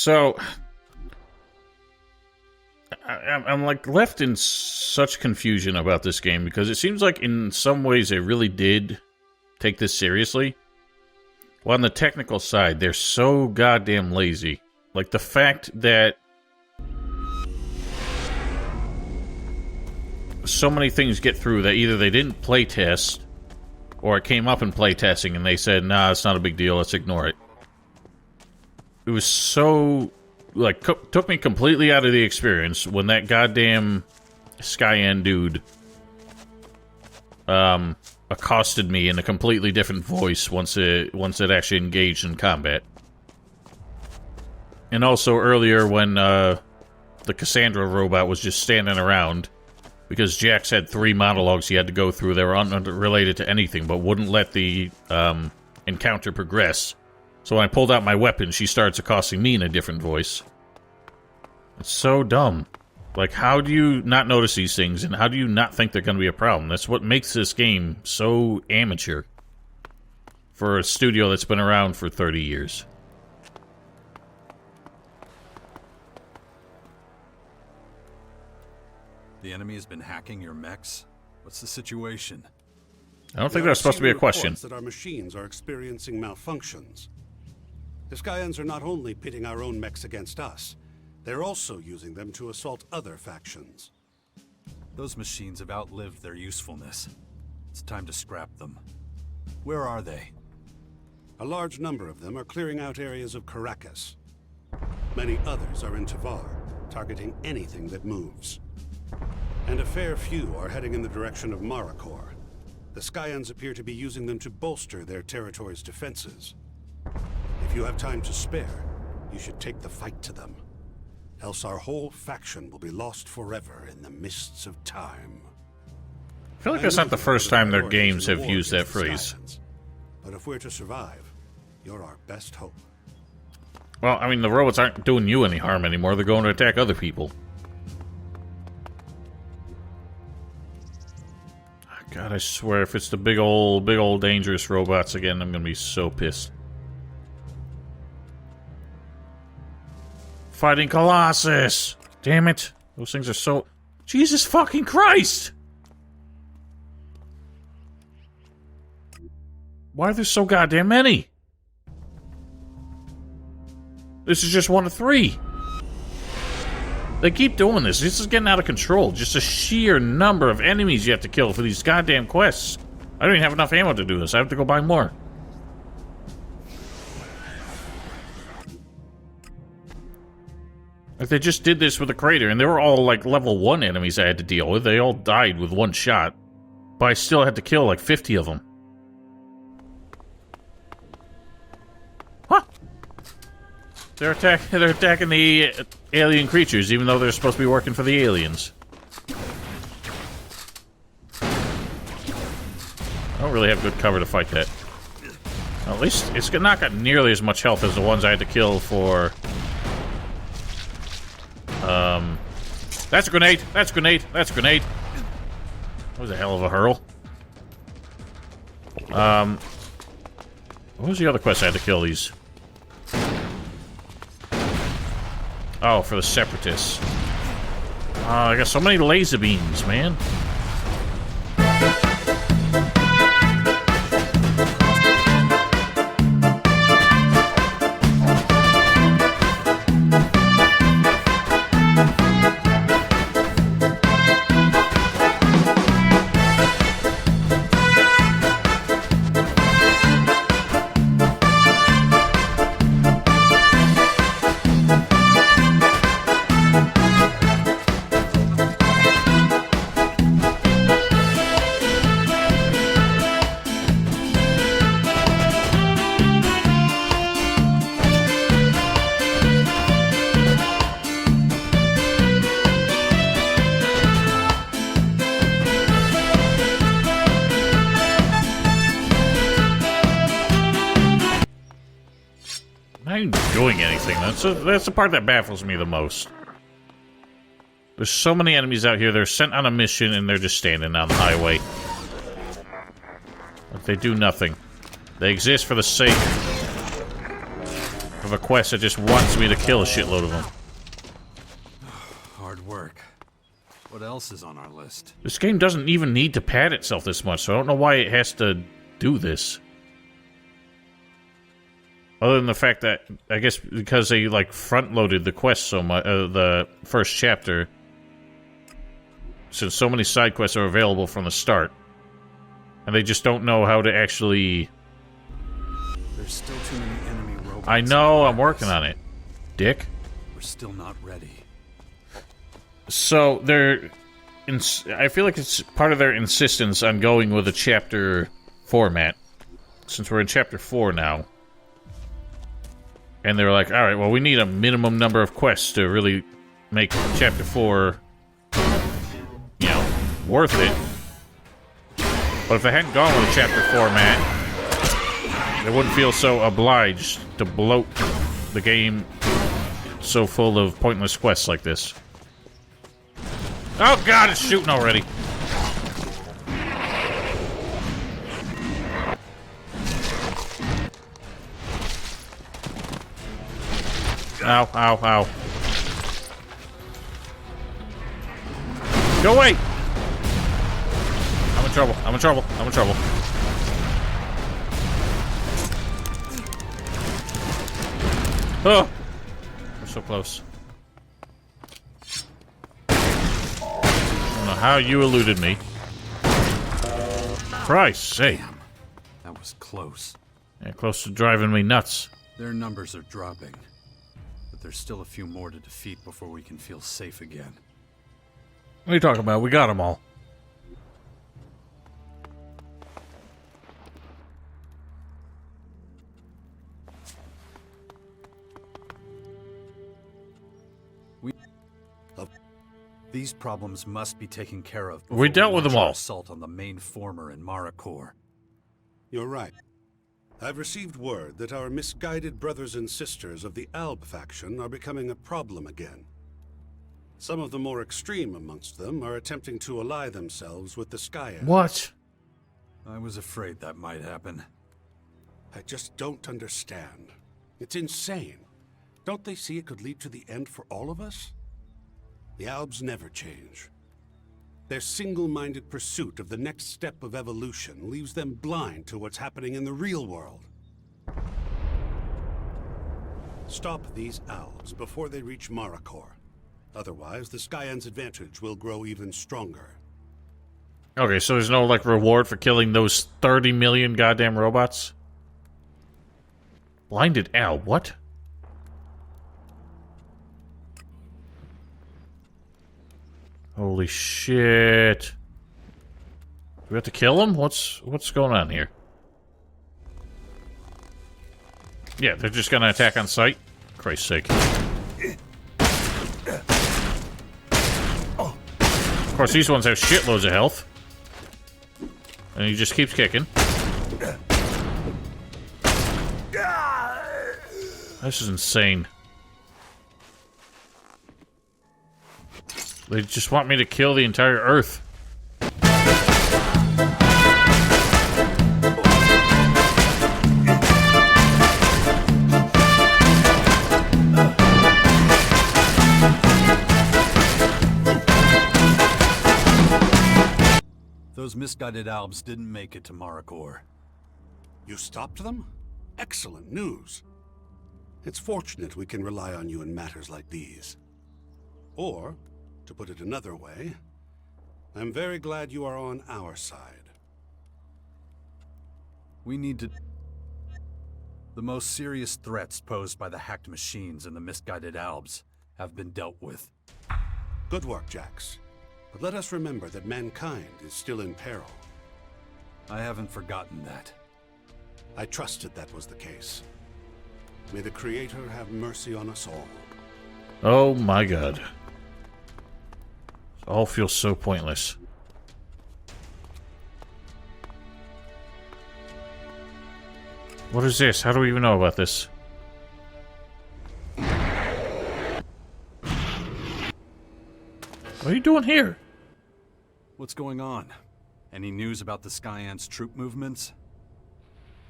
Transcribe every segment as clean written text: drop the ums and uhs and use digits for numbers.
So, I'm like left in such confusion about this game because it seems like in some ways they really did take this seriously. Well, on the technical side, they're so goddamn lazy. Like the fact that so many things get through that either they didn't play test or it came up in playtesting and they said, nah, it's not a big deal, let's ignore it. It was so, like, took me completely out of the experience when that goddamn Skyen dude accosted me in a completely different voice once it actually engaged in combat. And also earlier when the Cassandra robot was just standing around because Jax had 3 monologues he had to go through that were unrelated to anything but wouldn't let the encounter progress. So when I pulled out my weapon, she starts accosting me in a different voice. It's so dumb. Like, how do you not notice these things, and how do you not think they're going to be a problem? That's what makes this game so amateur for a studio that's been around for 30 years. The enemy has been hacking your mechs? What's the situation? I don't think that's supposed to be a question. That our machines are experiencing malfunctions. The Skyans are not only pitting our own mechs against us, they're also using them to assault other factions. Those machines have outlived their usefulness. It's time to scrap them. Where are they? A large number of them are clearing out areas of Caracas. Many others are in Tavar, targeting anything that moves. And a fair few are heading in the direction of Maracor. The Skyans appear to be using them to bolster their territory's defenses. If you have time to spare, you should take the fight to them. Else our whole faction will be lost forever in the mists of time. I feel like that's not the first time their games have used that phrase. But if we're to survive, you're our best hope. Well, I mean, the robots aren't doing you any harm anymore. They're going to attack other people. God, I swear, if it's the big old dangerous robots again, I'm gonna be so pissed. Fighting Colossus! Damn it. Those things are so... Jesus fucking Christ! Why are there so goddamn many? This is just one of 3. They keep doing this. This is getting out of control. Just a sheer number of enemies you have to kill for these goddamn quests. I don't even have enough ammo to do this. I have to go buy more. Like, they just did this with the crater, and they were all, like, level 1 enemies I had to deal with. They all died with one shot. But I still had to kill, like, 50 of them. Huh! They're attacking the alien creatures, even though they're supposed to be working for the aliens. I don't really have good cover to fight that. Well, at least it's not got nearly as much health as the ones I had to kill for... That's a grenade! That's a grenade! That's a grenade! That was a hell of a hurl. What was the other quest I had to kill these? Oh, for the Separatists. I got so many laser beams, man. Doing anything. That's the part that baffles me the most. There's so many enemies out here. They're sent on a mission and they're just standing on the highway. Like they do nothing. They exist for the sake of of a quest that just wants me to kill a shitload of them. Hard work. What else is on our list? This game doesn't even need to pad itself this much, so I don't know why it has to do this. Other than the fact that, I guess because they, like, front-loaded the quest so much, the first chapter, since so many side quests are available from the start, and they just don't know how to actually... There's still too many enemy robots. I know, I'm working on it, dick. We're still not ready. So, I feel like it's part of their insistence on going with a chapter format, since we're in chapter 4 now. And they're like, alright, well, we need a minimum number of quests to really make chapter 4, you know, worth it. But if they hadn't gone with a chapter format, they wouldn't feel so obliged to bloat the game so full of pointless quests like this. Oh god, it's shooting already. Ow, ow, ow. Go away! I'm in trouble, I'm in trouble, I'm in trouble. Oh! We're so close. I don't know how you eluded me. Christ's sake. Damn, that was close. Yeah, close to driving me nuts. Their numbers are dropping. But there's still a few more to defeat before we can feel safe again. What are you talking about? We got them all. These problems must be taken care of. We dealt with them all. Assault on the main former in Maracor. You're right. I've received word that our misguided brothers and sisters of the Alb faction are becoming a problem again. Some of the more extreme amongst them are attempting to ally themselves with the Skyans. What? I was afraid that might happen. I just don't understand. It's insane. Don't they see it could lead to the end for all of us? The Albs never change. Their single-minded pursuit of the next step of evolution leaves them blind to what's happening in the real world. Stop these Albs before they reach Maracor. Otherwise, the Skyans' advantage will grow even stronger. Okay, so there's no, like, reward for killing those 30 million goddamn robots? Blinded Al, what? Holy shit. Do we have to kill him? What's going on here? Yeah, they're just gonna attack on sight? Christ's sake. Of course, these ones have shitloads of health. And he just keeps kicking. This is insane. They just want me to kill the entire Earth. Those misguided Albs didn't make it to Maracor. You stopped them? Excellent news. It's fortunate we can rely on you in matters like these. Or, to put it another way, I'm very glad you are on our side. We need to... The most serious threats posed by the hacked machines and the misguided Albs have been dealt with. Good work, Jax. But let us remember that mankind is still in peril. I haven't forgotten that. I trusted that was the case. May the Creator have mercy on us all. Oh my god. It all feels so pointless. What is this? How do we even know about this? What are you doing here? What's going on? Any news about the Skyans' troop movements?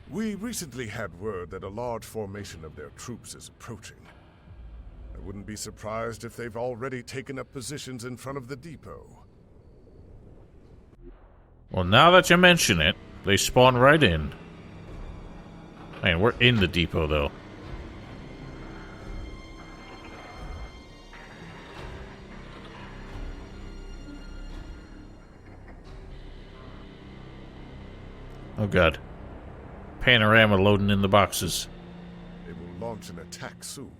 We recently had word that a large formation of their troops is approaching. I wouldn't be surprised if they've already taken up positions in front of the depot. Well, now that you mention it, they spawn right in. Man, we're in the depot, though. Oh, God. Panorama loading in the boxes. They will launch an attack soon.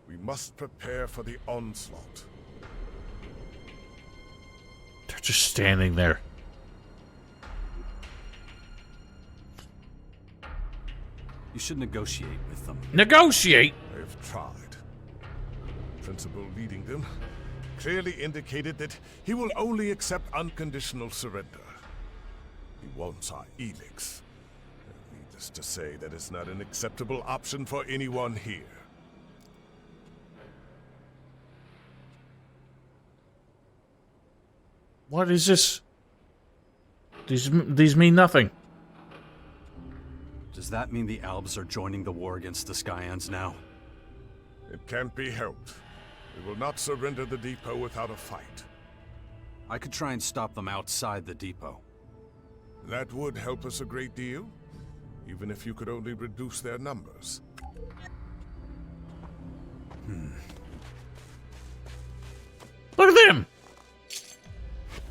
We must prepare for the onslaught. They're just standing there. You should negotiate with them. Negotiate? They've tried. The principal leading them clearly indicated that he will only accept unconditional surrender. He wants our ELEX. Needless to say, that is not an acceptable option for anyone here. What is this? These mean nothing. Does that mean the Albs are joining the war against the Skyans now? It can't be helped. We will not surrender the depot without a fight. I could try and stop them outside the depot. That would help us a great deal, even if you could only reduce their numbers. Look at them!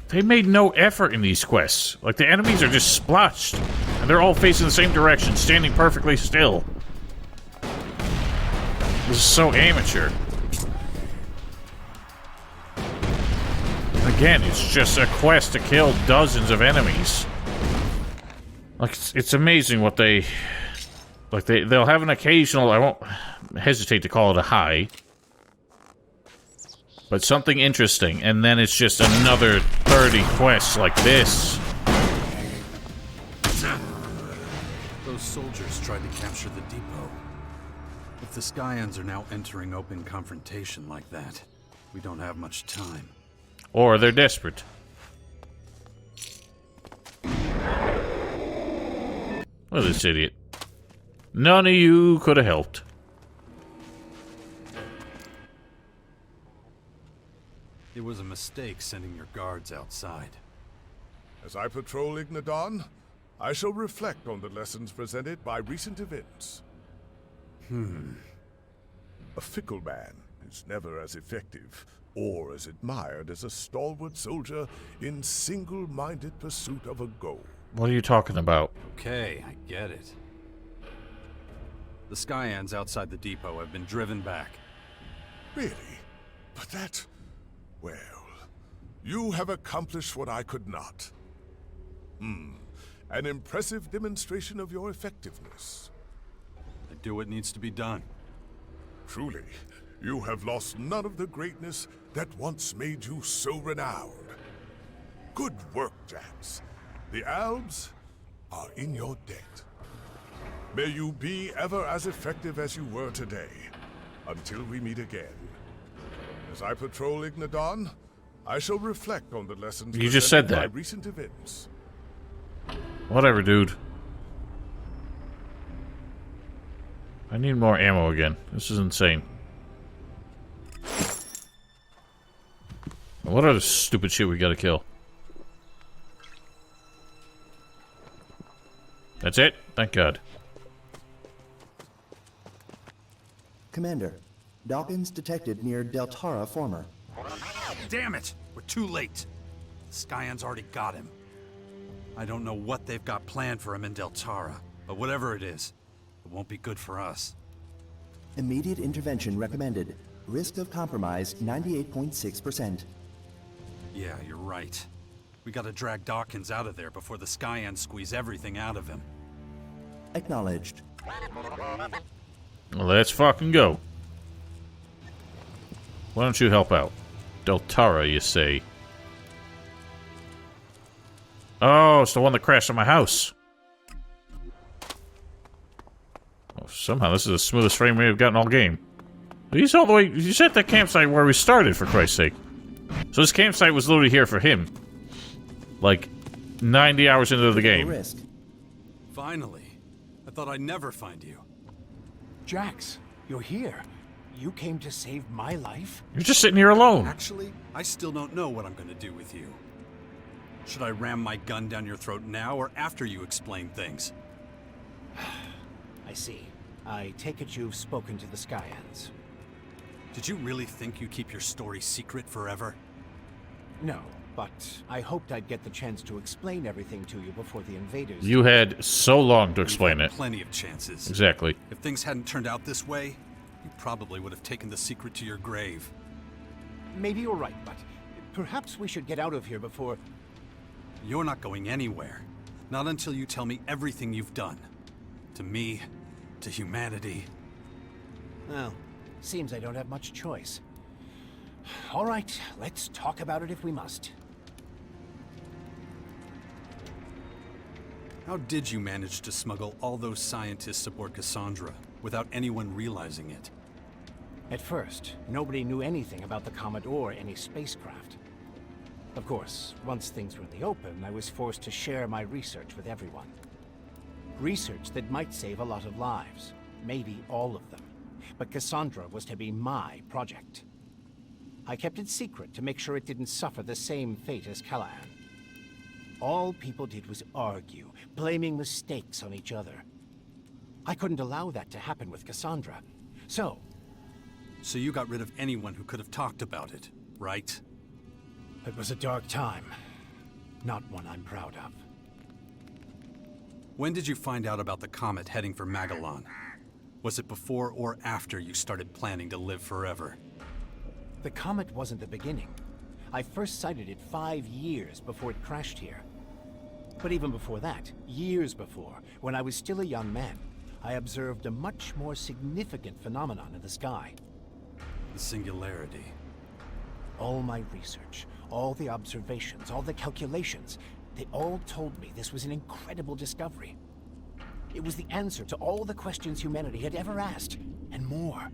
They made no effort in these quests. Like, the enemies are just splotched. And they're all facing the same direction, standing perfectly still. This is so amateur. Again, it's just a quest to kill dozens of enemies. Like, it's amazing what they... Like, they'll have an occasional... I won't hesitate to call it a high. But something interesting, and then it's just another 30 quests like this. Those soldiers tried to capture the depot. If the Skyans are now entering open confrontation like that, we don't have much time. Or they're desperate. Well, this idiot. None of you could have helped. It was a mistake sending your guards outside. As I patrol Ignadon, I shall reflect on the lessons presented by recent events. A fickle man is never as effective or as admired as a stalwart soldier in single-minded pursuit of a goal. What are you talking about? Okay, I get it. The Skyans outside the depot have been driven back. Really? But that... Well, you have accomplished what I could not. An impressive demonstration of your effectiveness. I do what needs to be done. Truly, you have lost none of the greatness that once made you so renowned. Good work, Jax. The Albs are in your debt. May you be ever as effective as you were today, until we meet again. As I patrol Ignadon, I shall reflect on the lessons You just said presented that. by recent events. Whatever, dude. I need more ammo again. This is insane. What other stupid shit we gotta kill? That's it? Thank God. Commander, Dawkins detected near Deltara Former. Damn it! We're too late. The Skyans already got him. I don't know what they've got planned for him in Deltara, but whatever it is, it won't be good for us. Immediate intervention recommended. Risk of compromise 98.6%. Yeah, you're right. We gotta drag Dawkins out of there before the Skyans squeeze everything out of him. Acknowledged. Well, let's fucking go. Why don't you help out? Deltara, you say? Oh, it's the one that crashed on my house. Oh, somehow this is the smoothest frame rate I've gotten all game. He's all the way... He's at the campsite where we started, for Christ's sake. So this campsite was literally here for him. Like, 90 hours into the game. Risk. Finally. thought I'd never find you. Jax, you're here. You came to save my life? You're just sitting here alone. Actually, I still don't know what I'm gonna do with you. Should I ram my gun down your throat now or after you explain things? I see. I take it you've spoken to the Skyans. Did you really think you'd keep your story secret forever? No, but I hoped I'd get the chance to explain everything to you before the invaders... You had so long to explain You've it. had plenty of chances. Exactly. If things hadn't turned out this way, you probably would have taken the secret to your grave. Maybe you're right, but perhaps we should get out of here before... You're not going anywhere. Not until you tell me everything you've done. To me, to humanity. Well, seems I don't have much choice. All right, let's talk about it if we must. How did you manage to smuggle all those scientists aboard Cassandra without anyone realizing it? At first, nobody knew anything about the comet or any spacecraft. Of course, once things were in the open, I was forced to share my research with everyone. Research that might save a lot of lives, maybe all of them. But Cassandra was to be my project. I kept it secret to make sure it didn't suffer the same fate as Callahan. All people did was argue, blaming mistakes on each other. I couldn't allow that to happen with Cassandra. So you got rid of anyone who could have talked about it, right? it was a dark time. Not one I'm proud of. When did you find out about the comet heading for Magellan? Was it before or after you started planning to live forever? The comet wasn't the beginning. I first sighted it 5 years before it crashed here. But even before that, years before, when I was still a young man, I observed a much more significant phenomenon in the sky. The singularity. All my research, all the observations, all the calculations, they all told me this was an incredible discovery. It was the answer to all the questions humanity had ever asked, and more.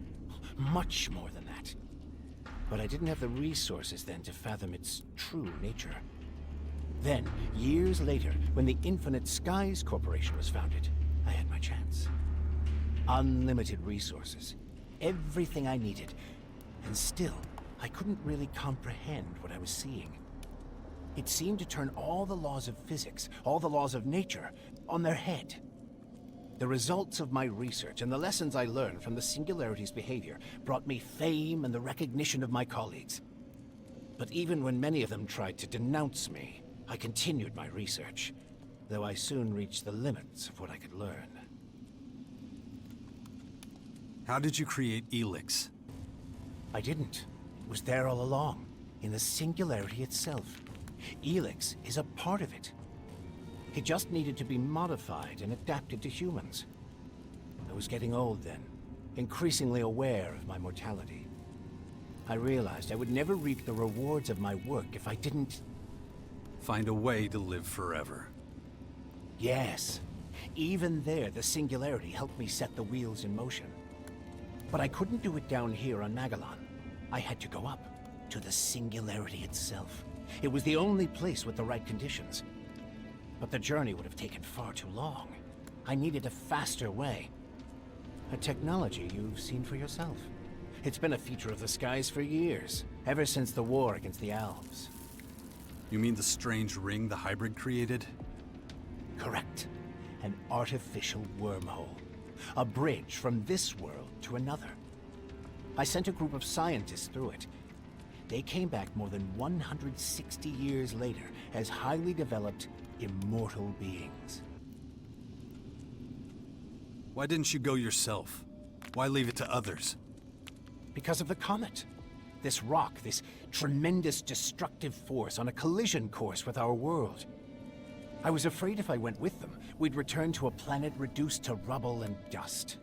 Much more than that. But I didn't have the resources then to fathom its true nature. Then, years later, when the Infinite Skies Corporation was founded, I had my chance. Unlimited resources. Everything I needed. And still, I couldn't really comprehend what I was seeing. It seemed to turn all the laws of physics, all the laws of nature, on their head. The results of my research and the lessons I learned from the Singularity's behavior brought me fame and the recognition of my colleagues. But even when many of them tried to denounce me, I continued my research, though I soon reached the limits of what I could learn. How did you create ELEX? I didn't. It was there all along, in the Singularity itself. ELEX is a part of it. It just needed to be modified and adapted to humans. I was getting old then, increasingly aware of my mortality. I realized I would never reap the rewards of my work if I didn't... Find a way to live forever. Yes. Even there, the Singularity helped me set the wheels in motion. But I couldn't do it down here on Magellan. I had to go up, to the Singularity itself. It was the only place with the right conditions. But the journey would have taken far too long. I needed a faster way. A technology you've seen for yourself. It's been a feature of the skies for years, ever since the war against the elves. You mean the strange ring the hybrid created? Correct. An artificial wormhole. A bridge from this world to another. I sent a group of scientists through it. They came back more than 160 years later as highly developed, immortal beings. Why didn't you go yourself? Why leave it to others? Because of the comet. This rock, this tremendous destructive force on a collision course with our world. I was afraid if I went with them, we'd return to a planet reduced to rubble and dust.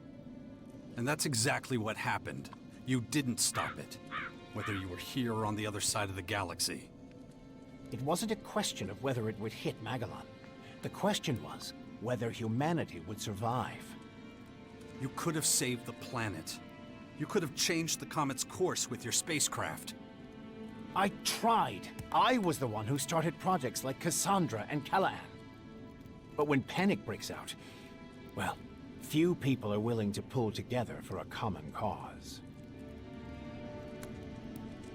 And that's exactly what happened. You didn't stop it. Whether you were here or on the other side of the galaxy. It wasn't a question of whether it would hit Magellan. The question was whether humanity would survive. You could have saved the planet. You could have changed the comet's course with your spacecraft. I tried. I was the one who started projects like Cassandra and Callahan. But when panic breaks out, well, Few people are willing to pull together for a common cause.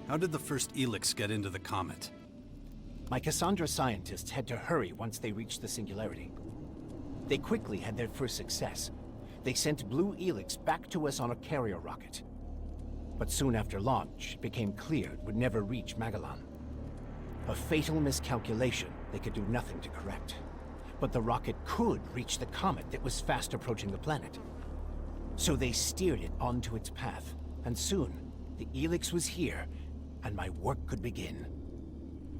How did the first ELEX get into the comet? My Cassandra scientists had to hurry once they reached the singularity. They quickly had their first success. They sent blue ELEX back to us on a carrier rocket. But soon after launch, it became clear it would never reach Magellan. A fatal miscalculation they could do nothing to correct. But the rocket could reach the comet that was fast approaching the planet. So they steered it onto its path, and soon, the ELEX was here, and my work could begin.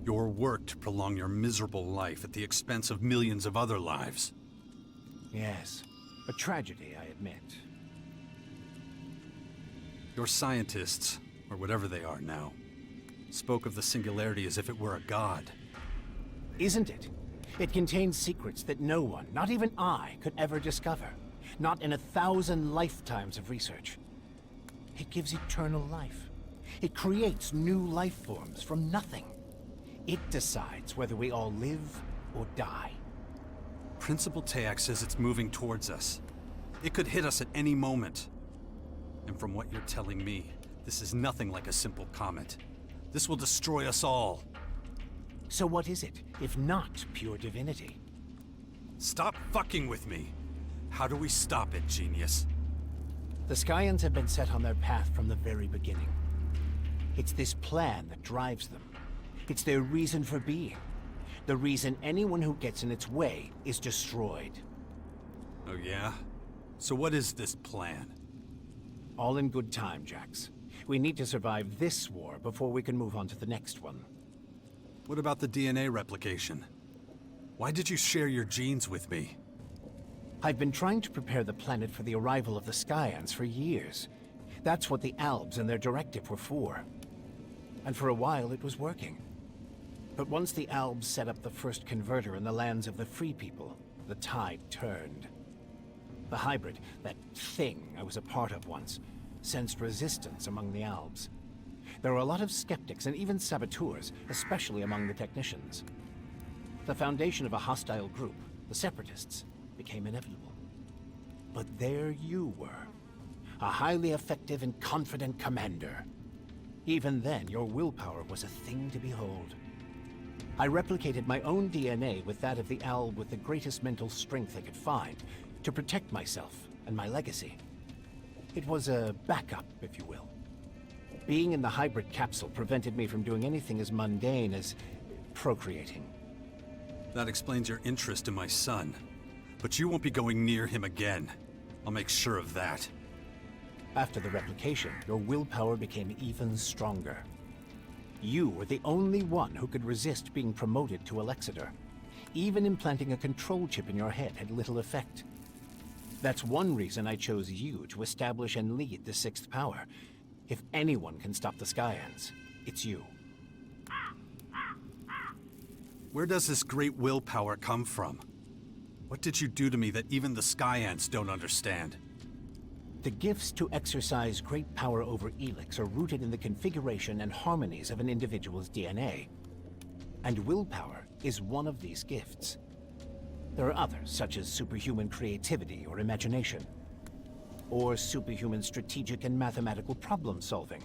Your work to prolong your miserable life at the expense of millions of other lives. Yes, a tragedy, I admit. Your scientists, or whatever they are now, spoke of the singularity as if it were a god. Isn't it? It contains secrets that no one, not even I, could ever discover. Not in 1,000 lifetimes of research. It gives eternal life. It creates new life forms from nothing. It decides whether we all live or die. Principal Teac says it's moving towards us. It could hit us at any moment. And from what you're telling me, this is nothing like a simple comet. This will destroy us all. So what is it, if not pure divinity? Stop fucking with me. How do we stop it, genius? The Skyans have been set on their path from the very beginning. It's this plan that drives them. It's their reason for being. The reason anyone who gets in its way is destroyed. Oh yeah? So what is this plan? All in good time, Jax. We need to survive this war before we can move on to the next one. What about the DNA replication? Why did you share your genes with me? I've been trying to prepare the planet for the arrival of the Skyans for years. That's what the Albs and their directive were for. And for a while it was working. But once the Albs set up the first converter in the lands of the Free People, the tide turned. The hybrid, that thing I was a part of once, sensed resistance among the Albs. There were a lot of skeptics and even saboteurs, especially among the technicians. The foundation of a hostile group, the Separatists, became inevitable. But there you were, a highly effective and confident commander. Even then, your willpower was a thing to behold. I replicated my own DNA with that of the Alb with the greatest mental strength I could find, to protect myself and my legacy. It was a backup, if you will. Being in the hybrid capsule prevented me from doing anything as mundane as procreating. That explains your interest in my son. But you won't be going near him again. I'll make sure of that. After the replication, your willpower became even stronger. You were the only one who could resist being promoted to Alexander. Even implanting a control chip in your head had little effect. That's one reason I chose you to establish and lead the Sixth Power. If anyone can stop the Skyans, it's you. Where does this great willpower come from? What did you do to me that even the Skyans don't understand? The gifts to exercise great power over ELEX are rooted in the configuration and harmonies of an individual's DNA. And willpower is one of these gifts. There are others, such as superhuman creativity or imagination, or superhuman strategic and mathematical problem-solving.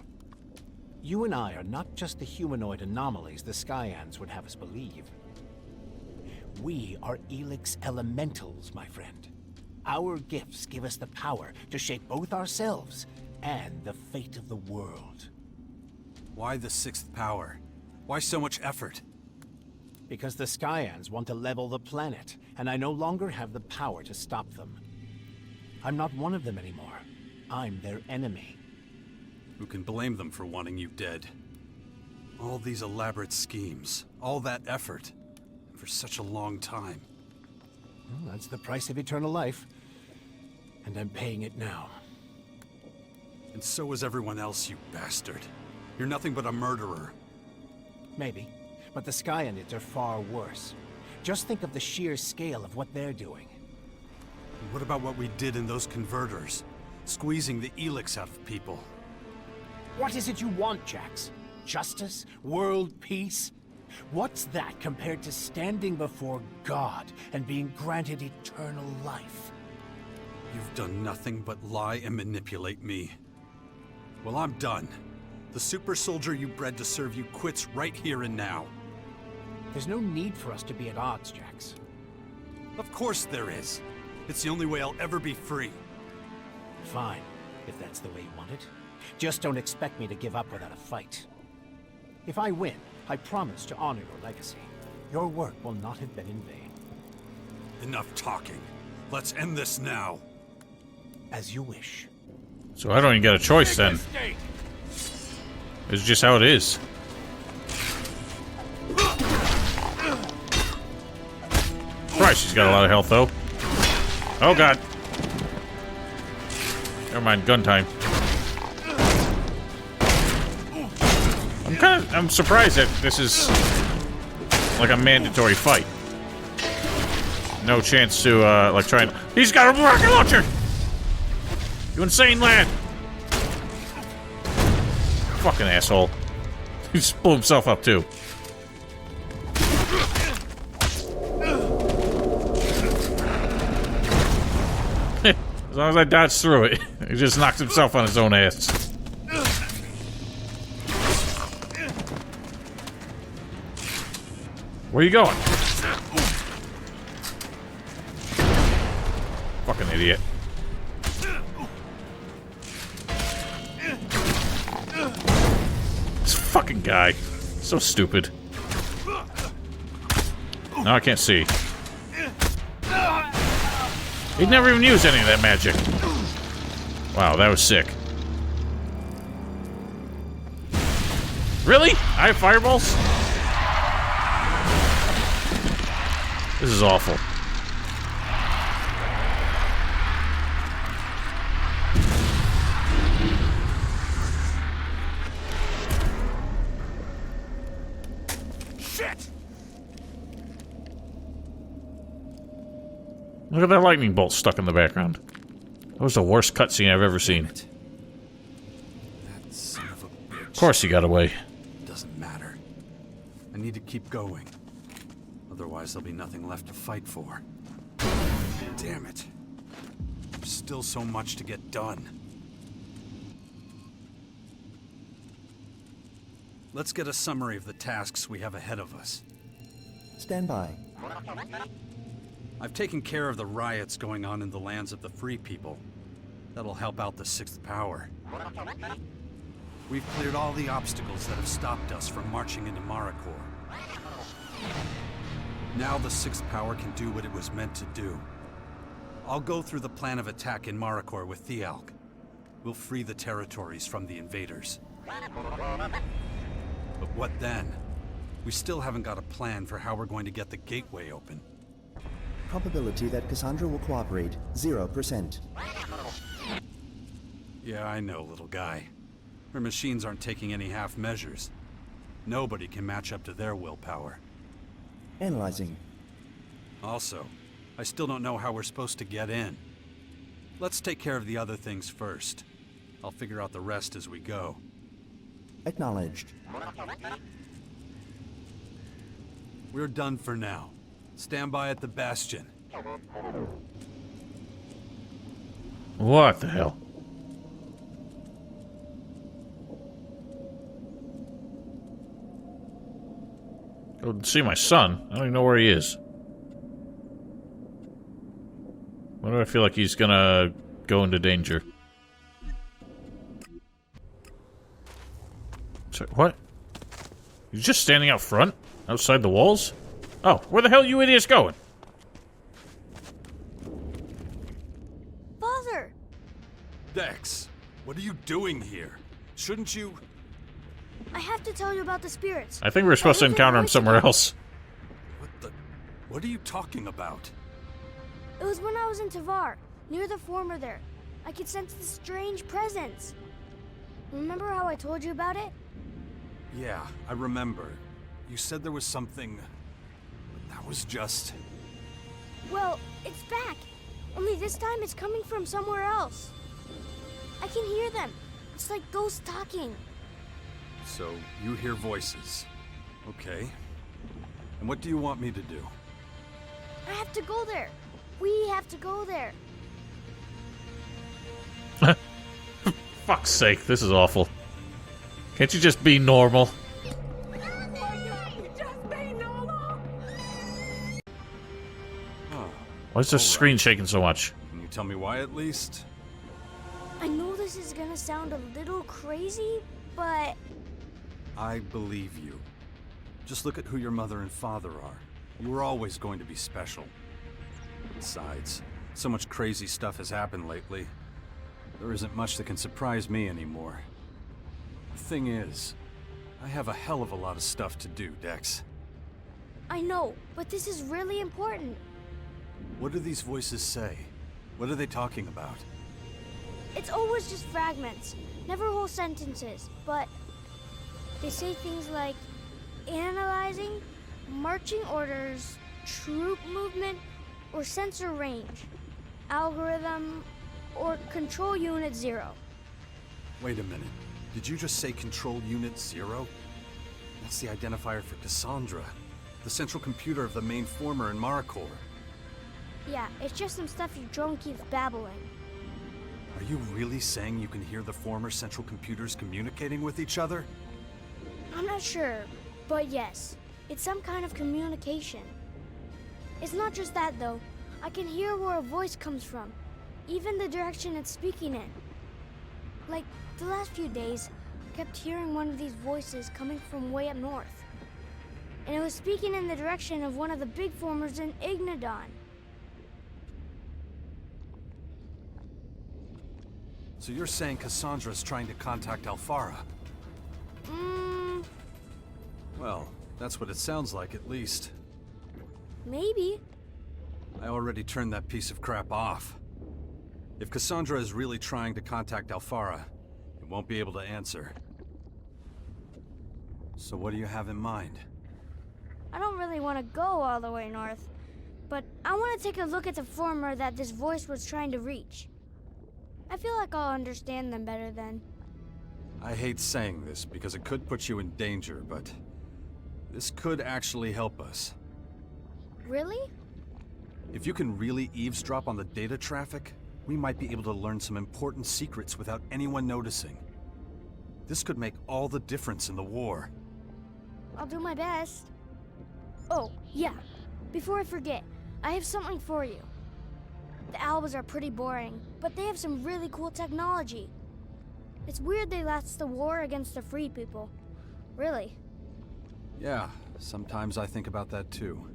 You and I are not just the humanoid anomalies the Skyans would have us believe. We are ELEX elementals, my friend. Our gifts give us the power to shape both ourselves and the fate of the world. Why the Sixth Power? Why so much effort? Because the Skyans want to level the planet, and I no longer have the power to stop them. I'm not one of them anymore. I'm their enemy. Who can blame them for wanting you dead? All these elaborate schemes, all that effort, for such a long time. Well, that's the price of eternal life. And I'm paying it now. And so is everyone else, you bastard. You're nothing but a murderer. Maybe. But the Skyanids are far worse. Just think of the sheer scale of what they're doing. And what about what we did in those converters? Squeezing the ELEX out of people. What is it you want, Jax? Justice? World peace? What's that compared to standing before God and being granted eternal life? You've done nothing but lie and manipulate me. Well, I'm done. The super soldier you bred to serve you quits right here and now. There's no need for us to be at odds, Jax. Of course there is. It's the only way I'll ever be free. Fine, if that's the way you want it. Just don't expect me to give up without a fight. If I win, I promise to honor your legacy. Your work will not have been in vain. Enough talking. Let's end this now. As you wish. So I don't even get a choice then. It's just how it is. Christ, she's got a lot of health though. Oh god. Never mind, gun time. I'm surprised that this is like a mandatory fight. No chance to like try and. He's got a rocket launcher! You insane lad! Fucking asshole. He just blew himself up too. As long as I dodged through it, he just knocked himself on his own ass. Where you going? Fucking idiot. This fucking guy. So stupid. No, I can't see. He'd never even used any of that magic. Wow, that was sick. Really? I have fireballs? This is awful. Shit! Look at that lightning bolt stuck in the background. That was the worst cutscene I've ever seen. That son of a bitch. Of course he got away. Doesn't matter. I need to keep going. Otherwise, there'll be nothing left to fight for. Damn it. There's still so much to get done. Let's get a summary of the tasks we have ahead of us. Stand by. I've taken care of the riots going on in the lands of the Free People. That'll help out the Sixth Power. We've cleared all the obstacles that have stopped us from marching into Maricor. Now the Sixth Power can do what it was meant to do. I'll go through the plan of attack in Maricor with Thialk. We'll free the territories from the invaders. But what then? We still haven't got a plan for how we're going to get the gateway open. Probability that Cassandra will cooperate, 0%. Yeah, I know, little guy. Her machines aren't taking any half measures. Nobody can match up to their willpower. Analyzing. Also, I still don't know how we're supposed to get in. Let's take care of the other things first. I'll figure out the rest as we go. Acknowledged. We're done for now. Stand by at the Bastion. What the hell? Go see my son. I don't even know where he is. Why do I feel like he's gonna go into danger? Sorry, what? He's just standing out front? Outside the walls? Oh, where the hell are you idiots going? Father! Dex, what are you doing here? Shouldn't you... I have to tell you about the spirits. I think we're supposed to encounter him somewhere else. What are you talking about? It was when I was in Tavar, near the former there. I could sense the strange presence. Remember how I told you about it? Yeah, I remember. You said there was something... but that was just... Well, it's back. Only this time it's coming from somewhere else. I can hear them. It's like ghosts talking. So, you hear voices. Okay. And what do you want me to do? I have to go there. We have to go there. Fuck's sake, this is awful. Can't you just be normal? Why is the screen shaking so much? Can you tell me why at least? I know this is gonna sound a little crazy, but I believe you. Just look at who your mother and father are. You were always going to be special. Besides, so much crazy stuff has happened lately. There isn't much that can surprise me anymore. The thing is, I have a hell of a lot of stuff to do, Dex. I know, but this is really important. What do these voices say? What are they talking about? It's always just fragments, never whole sentences, but they say things like analyzing, marching orders, troop movement, or sensor range, algorithm, or control unit 0. Wait a minute. Did you just say control unit 0? That's the identifier for Cassandra, the central computer of the main former in Maricor. Yeah, it's just some stuff your drone keeps babbling. Are you really saying you can hear the former central computers communicating with each other? I'm not sure, but yes, it's some kind of communication. It's not just that though. I can hear where a voice comes from, even the direction it's speaking in. Like, the last few days, I kept hearing one of these voices coming from way up north. And it was speaking in the direction of one of the big formers in Ignadon. So you're saying Cassandra's trying to contact Alfara? Well, that's what it sounds like, at least. Maybe. I already turned that piece of crap off. If Cassandra is really trying to contact Alfara, it won't be able to answer. So what do you have in mind? I don't really want to go all the way north, but I want to take a look at the former that this voice was trying to reach. I feel like I'll understand them better then. I hate saying this because it could put you in danger, but this could actually help us. Really? If you can really eavesdrop on the data traffic, we might be able to learn some important secrets without anyone noticing. This could make all the difference in the war. I'll do my best. Oh, yeah. Before I forget, I have something for you. The Albas are pretty boring, but they have some really cool technology. It's weird they lost the war against the free people. Really. Yeah, sometimes I think about that too.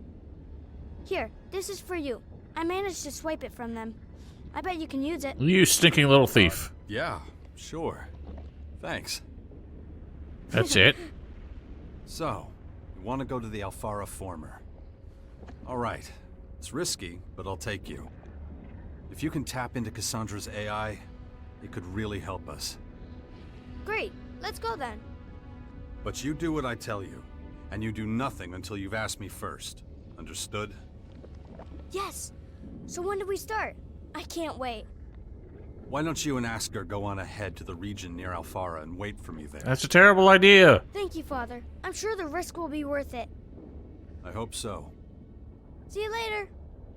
Here, this is for you. I managed to swipe it from them. I bet you can use it. You stinking little thief. Yeah, sure. Thanks. That's it? So, you want to go to the Alfara former. Alright. It's risky, but I'll take you. If you can tap into Cassandra's AI, it could really help us. Great, let's go then. But you do what I tell you, and you do nothing until you've asked me first. Understood? Yes. So when do we start? I can't wait. Why don't you and Asker go on ahead to the region near Alfara and wait for me there? That's a terrible idea. Thank you, Father. I'm sure the risk will be worth it. I hope so. See you later.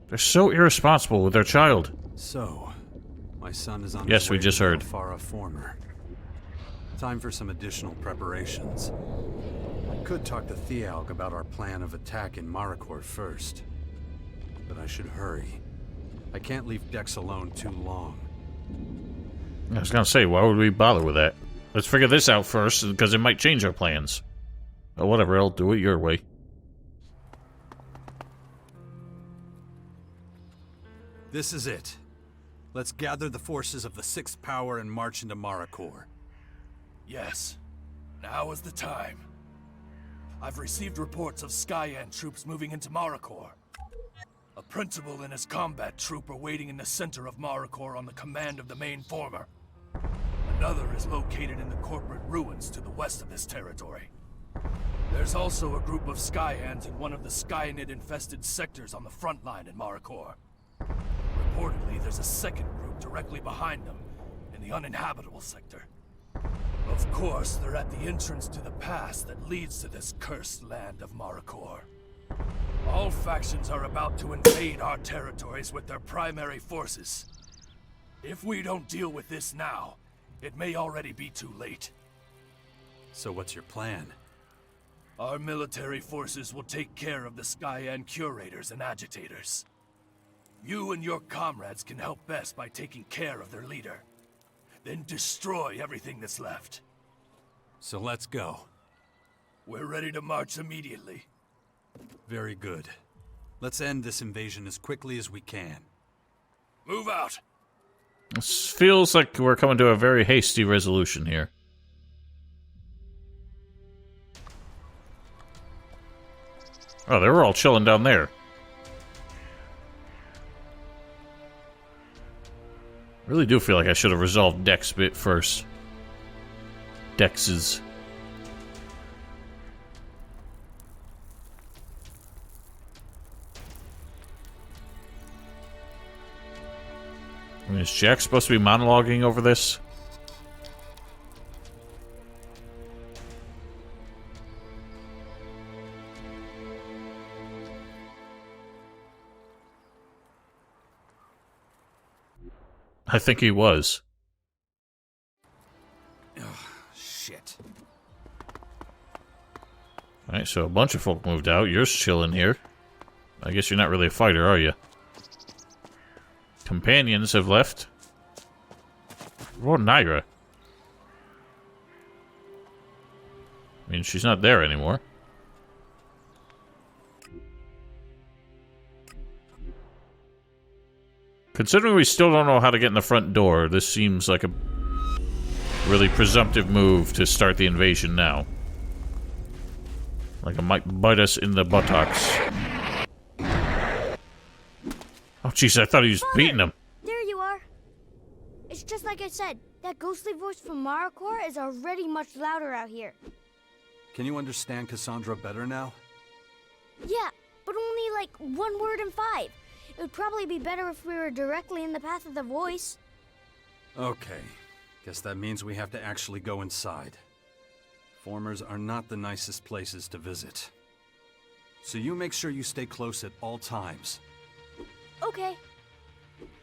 They're so irresponsible with their child. So, my son is on Yes, his we way just to heard. Alfara former. Time for some additional preparations. I could talk to Thialg about our plan of attack in Maricor first. But I should hurry. I can't leave Dex alone too long. I was gonna say, why would we bother with that? Let's figure this out first, because it might change our plans. But whatever, I'll do it your way. This is it. Let's gather the forces of the Sixth Power and march into Maricor. Yes. Now is the time. I've received reports of Skyan troops moving into Maricor. A principal and his combat troop are waiting in the center of Maricor on the command of the main former. Another is located in the corporate ruins to the west of this territory. There's also a group of Skyhands in one of the Skyanid-infested sectors on the front line in Maricor. Reportedly, there's a second group directly behind them, in the uninhabitable sector. Of course, they're at the entrance to the pass that leads to this cursed land of Maricor. All factions are about to invade our territories with their primary forces. If we don't deal with this now, it may already be too late. So what's your plan? Our military forces will take care of the Skyan curators and agitators. You and your comrades can help best by taking care of their leader. Then destroy everything that's left. So let's go. We're ready to march immediately. Very good. Let's end this invasion as quickly as we can. Move out! This feels like we're coming to a very hasty resolution here. Oh, they were all chilling down there. Really do feel like I should have resolved Dex bit first. Dex's. I mean, is Jack supposed to be monologuing over this? I think he was. Shit. Alright, so a bunch of folk moved out. You're chilling here. I guess you're not really a fighter, are you? Companions have left. What about Naira? I mean, she's not there anymore. Considering we still don't know how to get in the front door, this seems like a really presumptive move to start the invasion now. Like it might bite us in the buttocks. Oh, jeez, I thought he was beating him. There you are. It's just like I said. That ghostly voice from Maricor is already much louder out here. Can you understand Cassandra better now? Yeah, but only like 1 word in 5. It would probably be better if we were directly in the path of the voice. Okay. Guess that means we have to actually go inside. Formers are not the nicest places to visit. So you make sure you stay close at all times. Okay.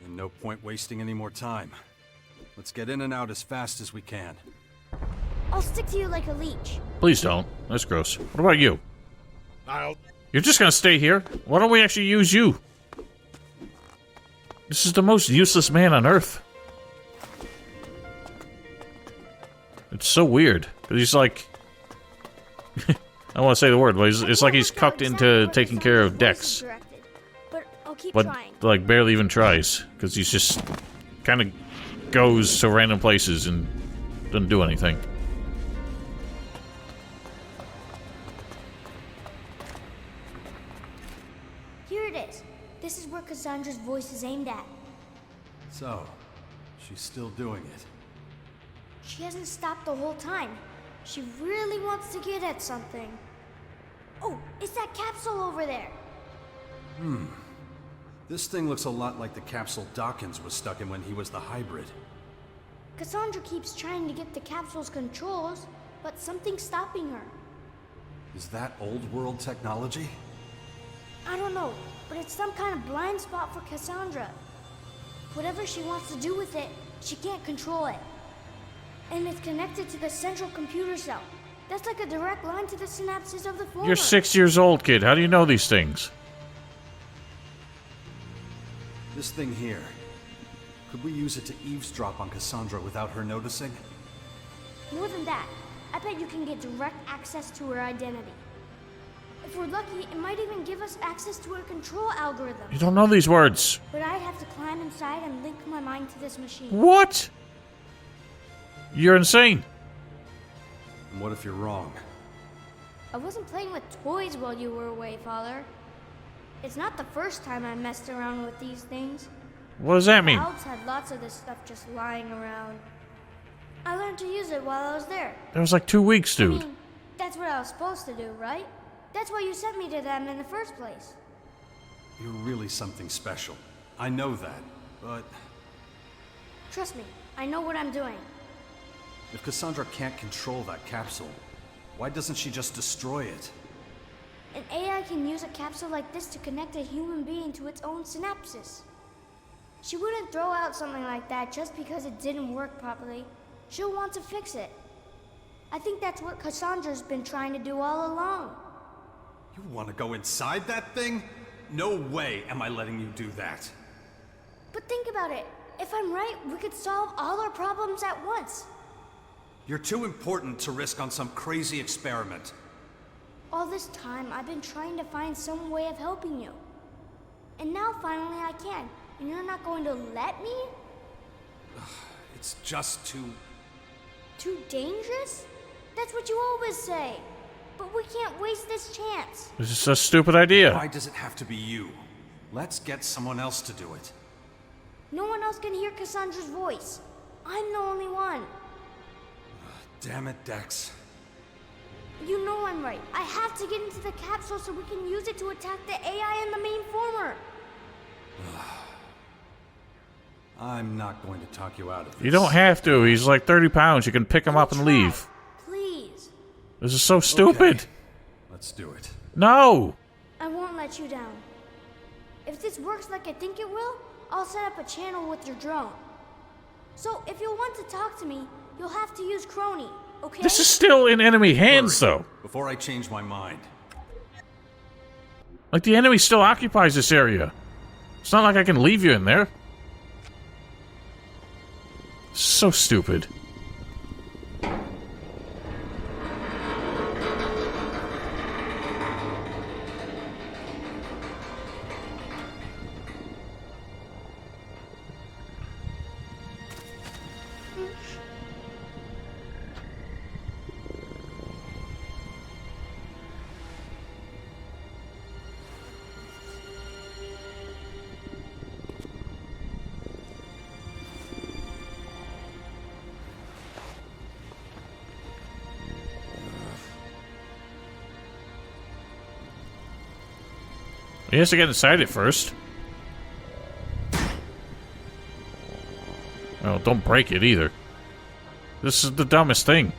And no point wasting any more time. Let's get in and out as fast as we can. I'll stick to you like a leech. Please don't. That's gross. What about you? You're just gonna stay here? Why don't we actually use you? This is the most useless man on Earth. It's so weird. Because he's like... I don't want to say the word, but it's like he's cucked into taking care of Dex. But I'll keep But, trying. like, barely even tries. Because he's just... kind of goes to random places and doesn't do anything. Here it is. This is where Cassandra's voice is aimed at. So, she's still doing it. She hasn't stopped the whole time. She really wants to get at something. Oh, it's that capsule over there. This thing looks a lot like the capsule Dawkins was stuck in when he was the hybrid. Cassandra keeps trying to get the capsule's controls, but something's stopping her. Is that old world technology? I don't know, but it's some kind of blind spot for Cassandra. Whatever she wants to do with it, she can't control it. And it's connected to the central computer cell. That's like a direct line to the synapses of the former. You're 6 years old, kid. How do you know these things? This thing here. Could we use it to eavesdrop on Cassandra without her noticing? More than that, I bet you can get direct access to her identity. If we're lucky, it might even give us access to her control algorithm. You don't know these words. But I'd have to climb inside and link my mind to this machine. What? You're insane. And what if you're wrong? I wasn't playing with toys while you were away, Father. It's not the first time I messed around with these things. What does that The mean? Alps had lots of this stuff just lying around. I learned to use it while I was there. That was like 2 weeks, I dude. mean, that's what I was supposed to do, right? That's why you sent me to them in the first place. You're really something special. I know that, but Trust me, I know what I'm doing. if Cassandra can't control that capsule, why doesn't she just destroy it? An AI can use a capsule like this to connect a human being to its own synapses. She wouldn't throw out something like that just because it didn't work properly. She'll want to fix it. I think that's what Cassandra's been trying to do all along. You want to go inside that thing? No way am I letting you do that. But think about it. If I'm right, we could solve all our problems at once. You're too important to risk on some crazy experiment. All this time, I've been trying to find some way of helping you. And now finally I can. And you're not going to let me? It's just too... Too dangerous? That's what you always say. But we can't waste this chance. This is a stupid idea. Why does it have to be you? Let's get someone else to do it. No one else can hear Cassandra's voice. I'm the only one. Damn it, Dex. You know I'm right. I have to get into the capsule so we can use it to attack the AI in the main former. I'm not going to talk you out of this. You don't have to. He's like 30 pounds. You can pick him up and leave. Please. This is so stupid. Okay. Let's do it. No! I won't let you down. If this works like I think it will, I'll set up a channel with your drone. So if you want to talk to me, you'll have to use Crony, okay? This is still in enemy hands, though. Before I change my mind. Like, the enemy still occupies this area. It's not like I can leave you in there. So stupid. He has to get inside it first. Oh, don't break it either. This is the dumbest thing.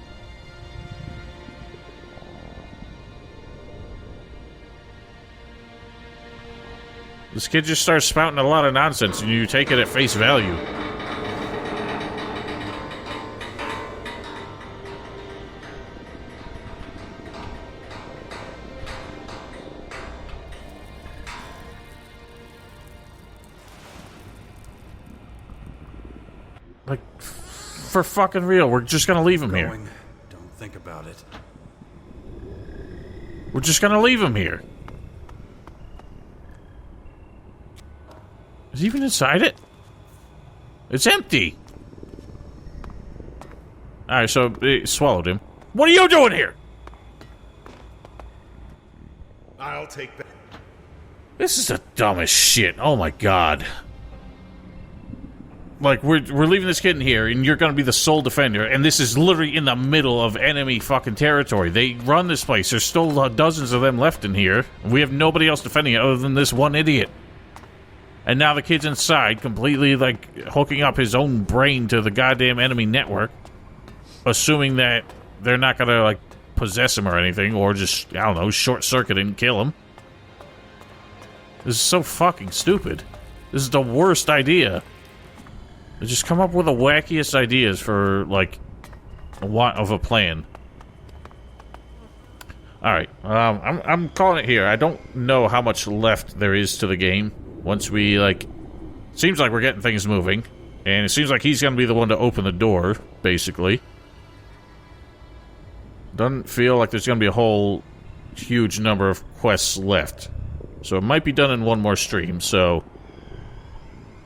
This kid just starts spouting a lot of nonsense and you take it at face value. Like, for fucking real, we're just gonna leave him here. Don't think about it. We're just gonna leave him here. Is he even inside it? It's empty. Alright, so it swallowed him. What are you doing here? I'll take that. This is the dumbest shit. Oh my god. Like, we're leaving this kid in here, and you're gonna be the sole defender, and this is literally in the middle of enemy fucking territory. They run this place. There's still dozens of them left in here. We have nobody else defending it other than this one idiot. And now the kid's inside, completely, like, hooking up his own brain to the goddamn enemy network, assuming that they're not gonna, like, possess him or anything, or just, I don't know, short-circuit and kill him. This is so fucking stupid. This is the worst idea. They just come up with the wackiest ideas for, like, a want of a plan. Alright, I'm calling it here. I don't know how much left there is to the game. Once we, like... Seems like we're getting things moving. And it seems like he's gonna be the one to open the door, basically. Doesn't feel like there's gonna be a whole huge number of quests left. So it might be done in one more stream, so...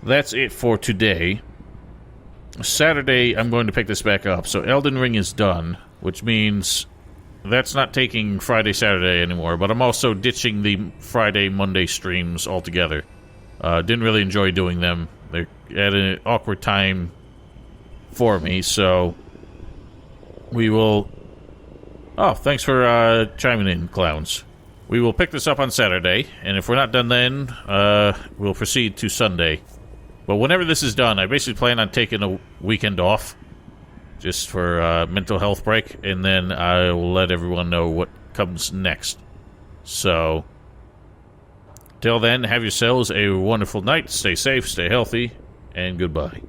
That's it for today. Saturday, I'm going to pick this back up. So Elden Ring is done, which means that's not taking Friday, Saturday anymore, but I'm also ditching the Friday, Monday streams altogether. Didn't really enjoy doing them. They're at an awkward time for me, so we will... Oh, thanks for chiming in, clowns. We will pick this up on Saturday, and if we're not done then, we'll proceed to Sunday. But whenever this is done, I basically plan on taking a weekend off, just for a mental health break, and then I will let everyone know what comes next. So, till then, have yourselves a wonderful night, stay safe, stay healthy, and goodbye.